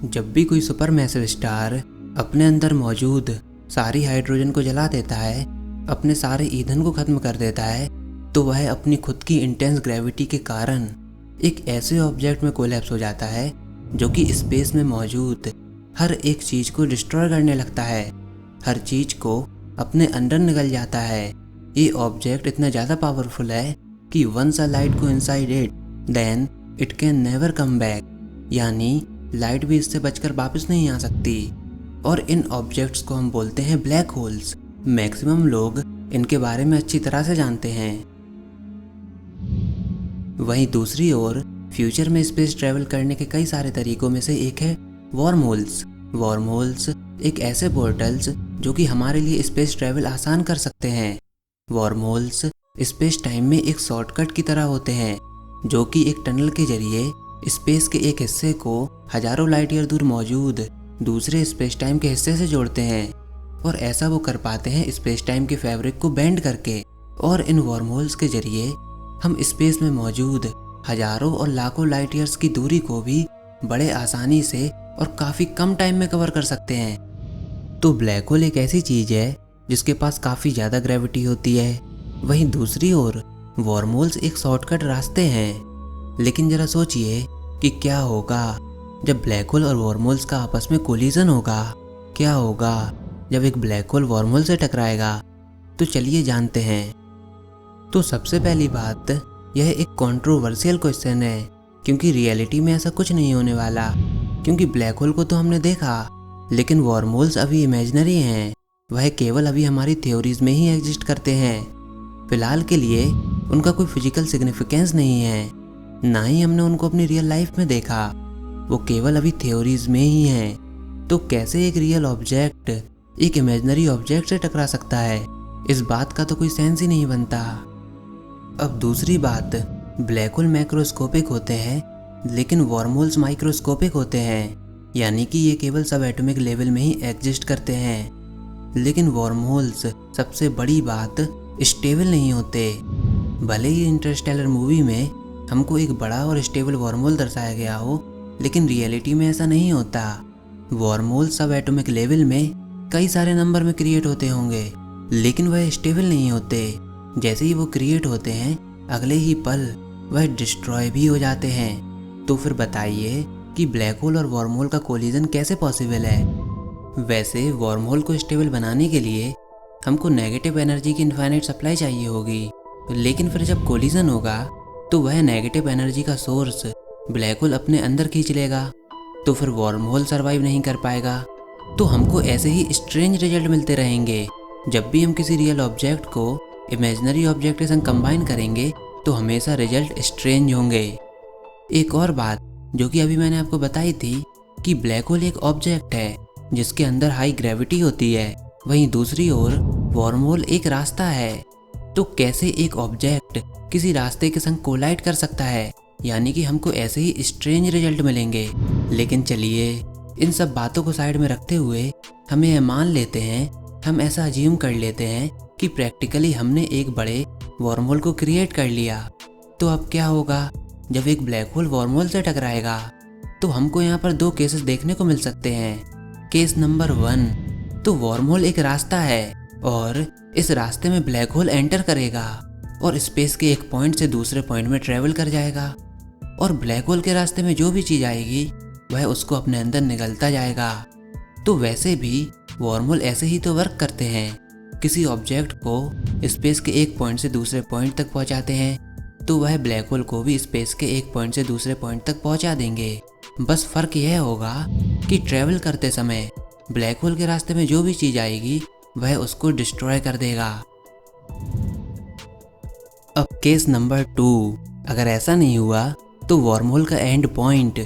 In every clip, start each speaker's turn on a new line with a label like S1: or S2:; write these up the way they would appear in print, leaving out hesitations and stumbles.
S1: जब भी कोई सुपर मैसिव स्टार अपने अंदर मौजूद सारी हाइड्रोजन को जला देता है, अपने सारे ईंधन को खत्म कर देता है, तो वह अपनी खुद की इंटेंस ग्रेविटी के कारण एक ऐसे ऑब्जेक्ट में कोलैप्स हो जाता है जो कि स्पेस में मौजूद हर एक चीज को डिस्ट्रॉय करने लगता है, हर चीज को अपने अंदर निगल जाता है। ये ऑब्जेक्ट इतना ज़्यादा पावरफुल है कि once a light go inside it then it can never come back, यानी लाइट भी इससे बचकर वापस नहीं आ सकती। और इन ऑब्जेक्ट्स को हम बोलते हैं ब्लैक होल्स। मैक्सिमम लोग इनके बारे में अच्छी तरह से जानते हैं। वहीं दूसरी ओर फ्यूचर में स्पेस ट्रैवल करने के कई सारे तरीकों में से एक है वॉर्म होल्स। वॉर्म होल्स एक ऐसे पोर्टल्स जो कि हमारे लिए स्पेस ट्रैवल आसान कर सकते हैं। वॉर्म होल्स स्पेस टाइम में एक शॉर्टकट की तरह होते हैं जो कि एक टनल के जरिए स्पेस के एक हिस्से को हजारों लाइट ईयर दूर मौजूद दूसरे स्पेस टाइम के हिस्से से जोड़ते हैं। और ऐसा वो कर पाते हैं स्पेस टाइम के फैब्रिक को बेंड करके। और इन वॉर्म होल्स के जरिए हम स्पेस में मौजूद हजारों और लाखों लाइट ईयर्स की दूरी को भी बड़े आसानी से और काफ़ी कम टाइम में कवर कर सकते हैं। तो ब्लैक होल एक ऐसी चीज़ है जिसके पास काफ़ी ज़्यादा ग्रेविटी होती है। वहीं दूसरी ओर वॉर्म होल्स एक शॉर्टकट रास्ते हैं। लेकिन ज़रा सोचिए कि क्या होगा जब ब्लैक होल और वॉर्म होल्स का आपस में कोलिजन होगा। क्या होगा जब एक ब्लैक होल वॉर्म होल से टकराएगा। तो चलिए जानते हैं। तो सबसे पहली बात, यह एक कंट्रोवर्शियल क्वेश्चन है क्योंकि रियलिटी में ऐसा कुछ नहीं होने वाला। क्योंकि ब्लैक होल को तो हमने देखा, लेकिन वॉर्म होल्स अभी इमेजिनरी हैं। वह केवल अभी हमारी थ्योरीज में ही एग्जिस्ट करते हैं। फिलहाल के लिए उनका कोई फिजिकल सिग्निफिकेंस नहीं है, ना ही हमने उनको अपनी रियल लाइफ में देखा। वो केवल अभी थ्योरीज में ही हैं। तो कैसे एक रियल ऑब्जेक्ट एक इमेजिनरी ऑब्जेक्ट से टकरा सकता है, इस बात का तो कोई सेंस ही नहीं बनता। अब दूसरी बात, ब्लैक होल मैक्रोस्कोपिक होते हैं लेकिन वॉर्म होल्स माइक्रोस्कोपिक होते हैं, यानी कि ये केवल सब एटॉमिक लेवल में ही एग्जिस्ट करते हैं। लेकिन वॉर्म होल्स सबसे बड़ी बात स्टेबल नहीं होते। भले ही इंटरस्टेलर मूवी में हमको एक बड़ा और स्टेबल वॉर्म होल दर्शाया गया हो, लेकिन रियलिटी में ऐसा नहीं होता। वॉर्म होल सब एटॉमिक लेवल में कई सारे नंबर में क्रिएट होते होंगे, लेकिन वह स्टेबल नहीं होते। जैसे ही वो क्रिएट होते हैं अगले ही पल वह डिस्ट्रॉय भी हो जाते हैं। तो फिर बताइए कि ब्लैक होल और वॉर्म होल का कोलिजन कैसे पॉसिबल है। वैसे वॉर्म होल को स्टेबल बनाने के लिए हमको नेगेटिव एनर्जी की इनफाइनाइट सप्लाई चाहिए होगी, लेकिन फिर जब कोलिजन होगा तो वह नेगेटिव एनर्जी का सोर्स ब्लैक होल अपने अंदर खींच लेगा। तो फिर वॉर्म होल सर्वाइव नहीं कर पाएगा। तो हमको ऐसे ही स्ट्रेंज रिजल्ट मिलते रहेंगे। जब भी हम किसी रियल ऑब्जेक्ट को इमेजिनरी ऑब्जेक्ट के संग कंबाइन करेंगे तो हमेशा रिजल्ट स्ट्रेंज होंगे। एक और बात जो कि अभी मैंने आपको बताई थी कि ब्लैक होल एक ऑब्जेक्ट है जिसके अंदर हाई ग्रेविटी होती है, वहीं दूसरी ओर वॉर्म होल एक रास्ता है। तो कैसे एक ऑब्जेक्ट किसी रास्ते के संग कोलाइड कर सकता है, यानी कि हमको ऐसे ही स्ट्रेंज रिजल्ट मिलेंगे। लेकिन चलिए इन सब बातों को साइड में रखते हुए हमें यह मान लेते हैं, हम ऐसा अज्यूम कर लेते हैं कि प्रैक्टिकली हमने एक बड़े वॉर्म होल को क्रिएट कर लिया। तो अब क्या होगा जब एक ब्लैक होल वॉर्म होल से टकराएगा। तो हमको यहाँ पर दो केसेस देखने को मिल सकते हैं। केस नंबर 1, तो वॉर्म होल एक रास्ता है और इस रास्ते में ब्लैक होल एंटर करेगा और स्पेस के एक पॉइंट से दूसरे पॉइंट में ट्रेवल कर जाएगा। और ब्लैक होल के रास्ते में जो भी चीज़ आएगी वह उसको अपने अंदर निगलता जाएगा। तो वैसे भी वॉर्म होल ऐसे ही तो वर्क करते हैं। किसी ऑब्जेक्ट को स्पेस के एक पॉइंट से दूसरे पॉइंट तक पहुंचाते हैं तो वह ब्लैक होल को भी स्पेस के एक पॉइंट से दूसरे पॉइंट तक पहुंचा देंगे। बस फ़र्क यह होगा कि ट्रैवल करते समय ब्लैक होल के रास्ते में जो भी चीज़ आएगी वह उसको डिस्ट्रॉय कर देगा। अब केस नंबर 2, अगर ऐसा नहीं हुआ तो वॉर्म होल का एंड पॉइंट,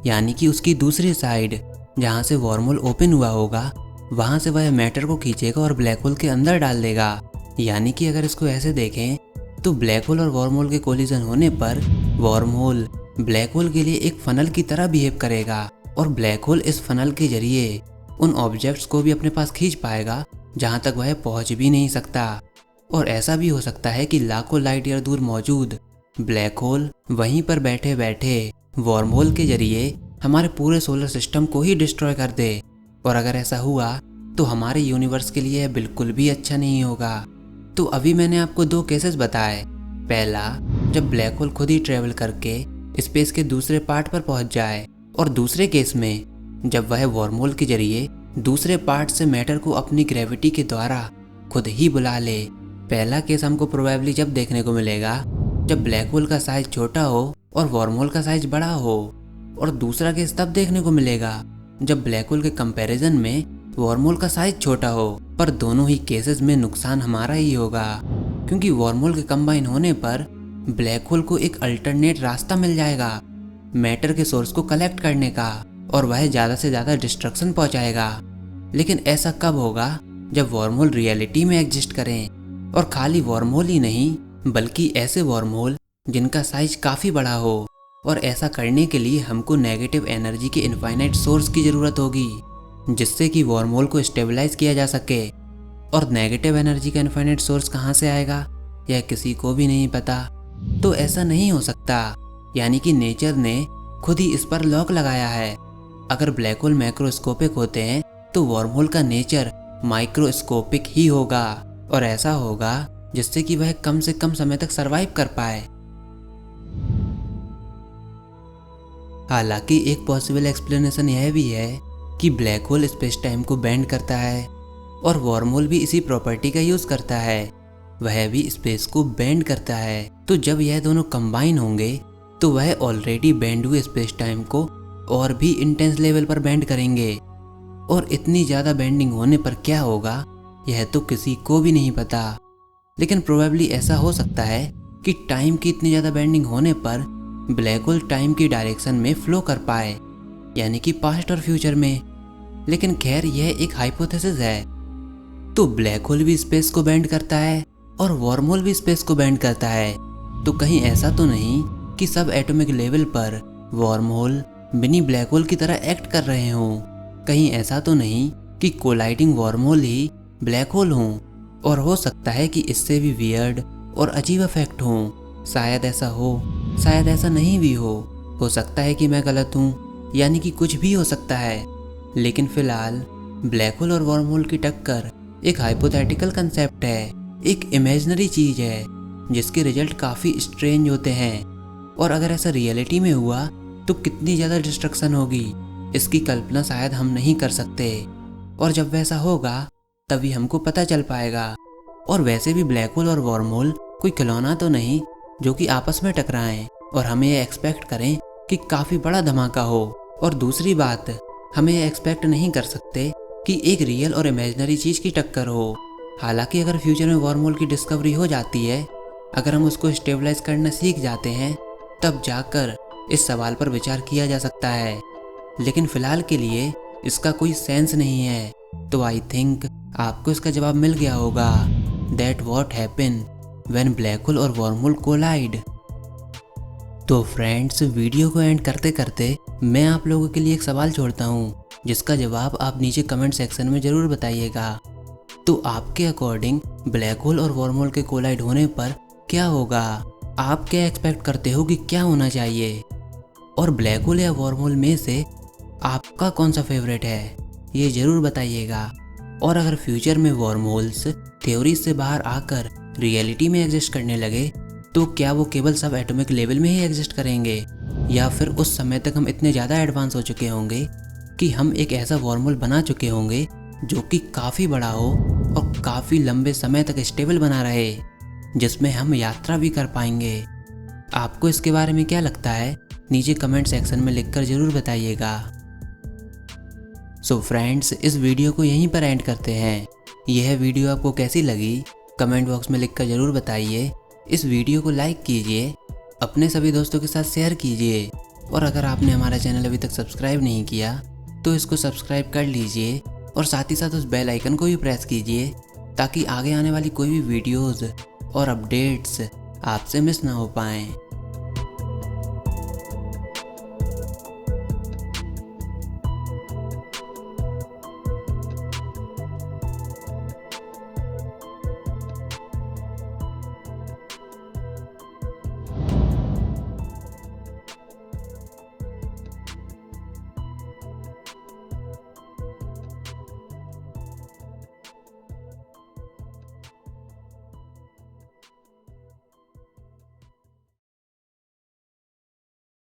S1: यानी कि उसकी दूसरी साइड जहाँ से वॉर्म होल ओपन हुआ होगा, वहाँ से वह मैटर को खींचेगा और ब्लैक होल के अंदर डाल देगा। यानी कि अगर इसको ऐसे देखें तो ब्लैक होल और वॉर्म होल के कोलिजन होने पर वॉर्म होल ब्लैक होल के लिए एक फनल की तरह बिहेव करेगा और ब्लैक होल इस फनल के जरिए उन ऑब्जेक्ट्स को भी अपने पास खींच पाएगा जहाँ तक वह पहुँच भी नहीं सकता। और ऐसा भी हो सकता है कि लाखों लाइट ईयर दूर मौजूद ब्लैक होल वहीं पर बैठे बैठे वॉर्म होल के जरिए हमारे पूरे सोलर सिस्टम को ही डिस्ट्रॉय कर दे। और अगर ऐसा हुआ तो हमारे यूनिवर्स के लिए बिल्कुल भी अच्छा नहीं होगा। तो अभी मैंने आपको 2 केसेस बताए। पहला, जब ब्लैक होल खुद ही ट्रेवल करके स्पेस के दूसरे पार्ट पर पहुंच जाए, और दूसरे केस में जब वह वर्महोल के जरिए दूसरे पार्ट से मैटर को अपनी ग्रेविटी के द्वारा खुद ही बुला ले। पहला केस हमको प्रोबेबली जब देखने को मिलेगा जब ब्लैक होल का साइज छोटा हो और वर्महोल का साइज बड़ा हो, और दूसरा केस तब देखने को मिलेगा जब ब्लैक होल के कंपैरिजन में वर्महोल का साइज छोटा हो। पर दोनों ही केसेस में नुकसान हमारा ही होगा, क्योंकि वर्महोल के कंबाइन होने पर ब्लैक होल को एक अल्टरनेट रास्ता मिल जाएगा मैटर के सोर्स को कलेक्ट करने का, और वह ज़्यादा से ज़्यादा डिस्ट्रक्शन पहुंचाएगा। लेकिन ऐसा कब होगा? जब वर्महोल रियलिटी में एग्जिस्ट करें, और खाली वर्महोल ही नहीं बल्कि ऐसे वर्महोल जिनका साइज काफ़ी बड़ा हो। और ऐसा करने के लिए हमको नेगेटिव एनर्जी के इनफाइनाइट सोर्स की ज़रूरत होगी, जिससे कि वर्महोल को स्टेबलाइज किया जा सके। और नेगेटिव एनर्जी का इनफाइनाइट सोर्स कहाँ से आएगा यह किसी को भी नहीं पता। तो ऐसा नहीं हो सकता, यानी कि नेचर ने खुद ही इस पर लॉक लगाया है। अगर ब्लैक होल मैक्रोस्कोपिक होते हैं तो वर्महोल का नेचर माइक्रोस्कोपिक ही होगा, और ऐसा होगा जिससे कि वह कम से कम समय तक सरवाइव कर पाए। हालांकि एक पॉसिबल एक्सप्लेनेशन यह भी है कि ब्लैक होल स्पेस टाइम को बेंड करता है, और वर्महोल भी इसी प्रॉपर्टी का यूज करता है, वह भी स्पेस को बेंड करता है। तो जब यह दोनों कंबाइन होंगे तो वह ऑलरेडी बेंड हुए स्पेस टाइम को और भी इंटेंस लेवल पर बेंड करेंगे। और इतनी ज़्यादा बेंडिंग होने पर क्या होगा यह तो किसी को भी नहीं पता। लेकिन प्रोबेबली ऐसा हो सकता है कि टाइम की इतनी ज़्यादा बेंडिंग होने पर ब्लैक होल टाइम की डायरेक्शन में फ्लो कर पाए, यानी कि पास्ट और फ्यूचर में। लेकिन खैर यह एक हाइपोथेसिस है। तो ब्लैक होल भी स्पेस को बेंड करता है और वर्महोल भी स्पेस को बेंड करता है। तो कहीं ऐसा तो नहीं कि सब एटॉमिक लेवल पर वर्महोल मिनी ब्लैक होल की तरह एक्ट कर रहे हों? कहीं ऐसा तो नहीं कि कोलाइडिंग वर्महोल ही ब्लैक होल हों? और हो सकता है कि इससे भी वियर्ड और अजीब इफेक्ट हों। शायद ऐसा हो, शायद ऐसा नहीं भी हो सकता है कि मैं गलत हूँ, यानी कि कुछ भी हो सकता है। लेकिन फिलहाल ब्लैक होल और वर्महोल की टक्कर एक हाइपोथेटिकल कंसेप्ट है, एक इमेजिनरी चीज है जिसके रिजल्ट काफ़ी स्ट्रेंज होते हैं। और अगर ऐसा रियलिटी में हुआ तो कितनी ज़्यादा डिस्ट्रक्शन होगी इसकी कल्पना शायद हम नहीं कर सकते। और जब वैसा होगा तभी हमको पता चल पाएगा। और वैसे भी ब्लैक होल और वर्महोल कोई खिलौना तो नहीं जो कि आपस में टकराएं और हमें ये एक्सपेक्ट करें कि काफ़ी बड़ा धमाका हो। और दूसरी बात, हमें ये एक्सपेक्ट नहीं कर सकते कि एक रियल और इमेजिनरी चीज़ की टक्कर हो। हालांकि अगर फ्यूचर में वर्महोल की डिस्कवरी हो जाती है, अगर हम उसको स्टेबलाइज करना सीख जाते हैं, तब जाकर इस सवाल पर विचार किया जा सकता है। लेकिन फ़िलहाल के लिए इसका कोई सेंस नहीं है। तो आई थिंक आपको इसका जवाब मिल गया होगा, that what happen when black hole और वर्महोल कोलाइड। तो फ्रेंड्स, वीडियो को एंड करते करते मैं आप लोगों के लिए एक सवाल छोड़ता हूँ, जिसका जवाब आप नीचे कमेंट सेक्शन में ज़रूर बताइएगा। तो आपके अकॉर्डिंग ब्लैक होल और वर्महोल के कोलाइड होने पर क्या होगा? आप क्या एक्सपेक्ट करते हो कि क्या होना चाहिए? और ब्लैक होल या वर्महोल में से आपका कौन सा फेवरेट है, ये ज़रूर बताइएगा। और अगर फ्यूचर में वर्महोल्स थ्योरी से बाहर आकर रियलिटी में एग्जिस्ट करने लगे, तो क्या वो केवल सब एटॉमिक लेवल में ही एग्जिस्ट करेंगे, या फिर उस समय तक हम इतने ज़्यादा एडवांस हो चुके होंगे कि हम एक ऐसा वर्महोल बना चुके होंगे जो कि काफ़ी बड़ा हो और काफ़ी लंबे समय तक स्टेबल बना रहे, जिसमें हम यात्रा भी कर पाएंगे। आपको इसके बारे में क्या लगता है? नीचे कमेंट सेक्शन में लिखकर ज़रूर बताइएगा। सो फ्रेंड्स, इस वीडियो को यहीं पर एंड करते हैं। यह वीडियो आपको कैसी लगी कमेंट बॉक्स में लिखकर ज़रूर बताइए। इस वीडियो को लाइक कीजिए, अपने सभी दोस्तों के साथ शेयर कीजिए, और अगर आपने हमारा चैनल अभी तक सब्सक्राइब नहीं किया तो इसको सब्सक्राइब कर लीजिए, और साथ ही साथ उस बेल आइकन को भी प्रेस कीजिए ताकि आगे आने वाली कोई भी वीडियोज़ और अपडेट्स आपसे मिस ना हो पाएँ।